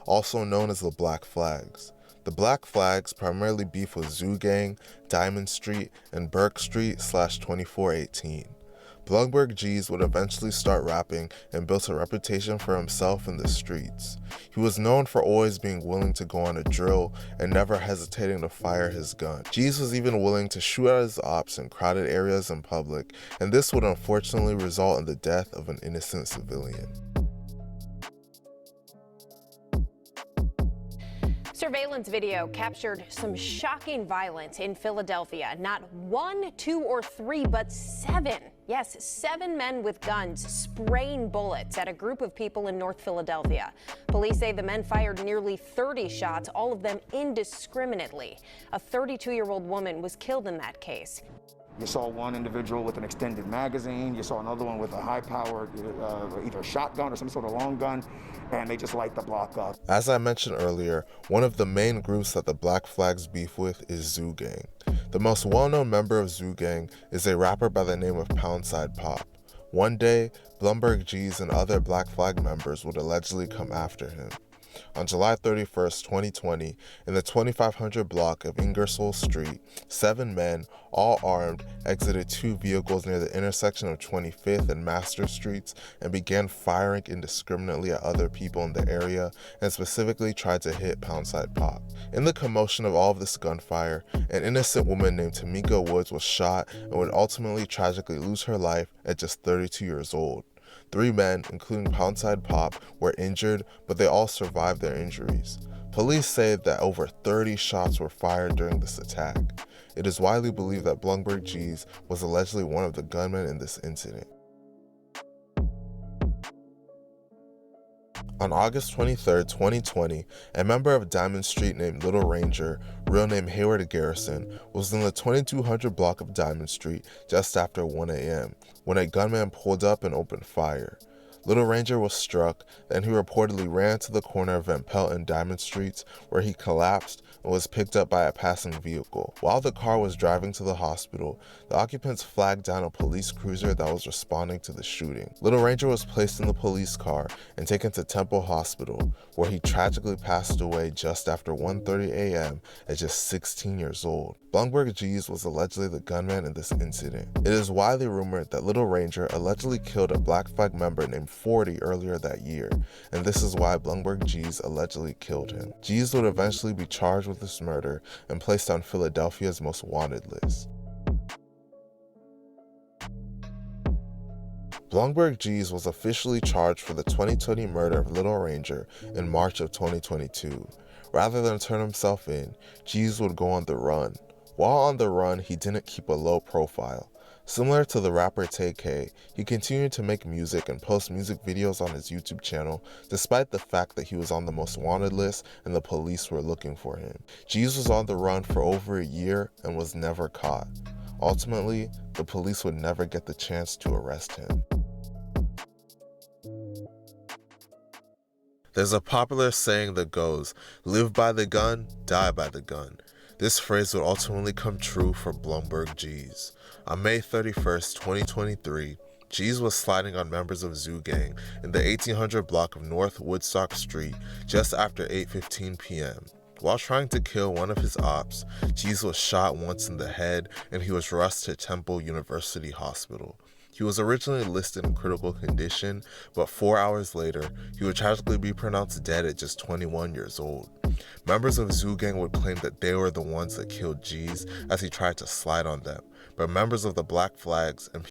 also known as the Black Flags. The Black Flags primarily beef with Zoo Gang, Diamond Street, and Burke Street /2418. Blumberg G's would eventually start rapping and built a reputation for himself in the streets. He was known for always being willing to go on a drill and never hesitating to fire his gun. G's was even willing to shoot at his ops in crowded areas in public, and this would unfortunately result in the death of an innocent civilian. Surveillance video captured some shocking violence in Philadelphia. Not 1, 2, or 3, but 7. Yes, 7 men with guns spraying bullets at a group of people in North Philadelphia. Police say the men fired nearly 30 shots, all of them indiscriminately. A 32-year-old woman was killed in that case. You saw one individual with an extended magazine. You saw another one with a high-powered, either a shotgun or some sort of long gun, and they just light the block up. As I mentioned earlier, one of the main groups that the Black Flags beef with is Zoo Gang. The most well-known member of Zoo Gang is a rapper by the name of Poundside Pop. One day, Blumberg G's and other Black Flag members would allegedly come after him. On July 31st, 2020, in the 2500 block of Ingersoll Street, 7 men, all armed, exited 2 vehicles near the intersection of 25th and Master Streets and began firing indiscriminately at other people in the area and specifically tried to hit Poundside Pop. In the commotion of all of this gunfire, an innocent woman named Tamika Woods was shot and would ultimately tragically lose her life at just 32 years old. 3 men, including Poundside Pop, were injured, but they all survived their injuries. Police say that over 30 shots were fired during this attack. It is widely believed that Blumberg G's was allegedly one of the gunmen in this incident. On August 23, 2020, a member of Diamond Street named Little Ranger, real name Hayward Garrison, was in the 2200 block of Diamond Street just after 1 a.m. when a gunman pulled up and opened fire. Little Ranger was struck, then he reportedly ran to the corner of Van Pelt and Diamond Streets, where he collapsed and was picked up by a passing vehicle. While the car was driving to the hospital, the occupants flagged down a police cruiser that was responding to the shooting. Little Ranger was placed in the police car and taken to Temple Hospital, where he tragically passed away just after 1:30 a.m. at just 16 years old. Blumberg G's was allegedly the gunman in this incident. It is widely rumored that Little Ranger allegedly killed a Black Flag member named 40 earlier that year, and this is why Blumberg G's allegedly killed him. G's would eventually be charged with this murder and placed on Philadelphia's most wanted list. Blumberg G's was officially charged for the 2020 murder of Little Ranger in March of 2022. Rather than turn himself in, G's would go on the run. While on the run, he didn't keep a low profile. Similar to the rapper Tay-K, he continued to make music and post music videos on his YouTube channel, despite the fact that he was on the most wanted list and the police were looking for him. G's was on the run for over a year and was never caught. Ultimately, the police would never get the chance to arrest him. There's a popular saying that goes, "Live by the gun, die by the gun." This phrase would ultimately come true for Blumberg G's. On May 31st, 2023, G's was sliding on members of Zoo Gang in the 1800 block of North Woodstock Street just after 8:15 p.m. While trying to kill one of his ops, G's was shot once in the head and he was rushed to Temple University Hospital. He was originally listed in critical condition, but 4 hours later, he would tragically be pronounced dead at just 21 years old. Members of Zoo Gang would claim that they were the ones that killed G's as he tried to slide on them, but members of the Black Flags and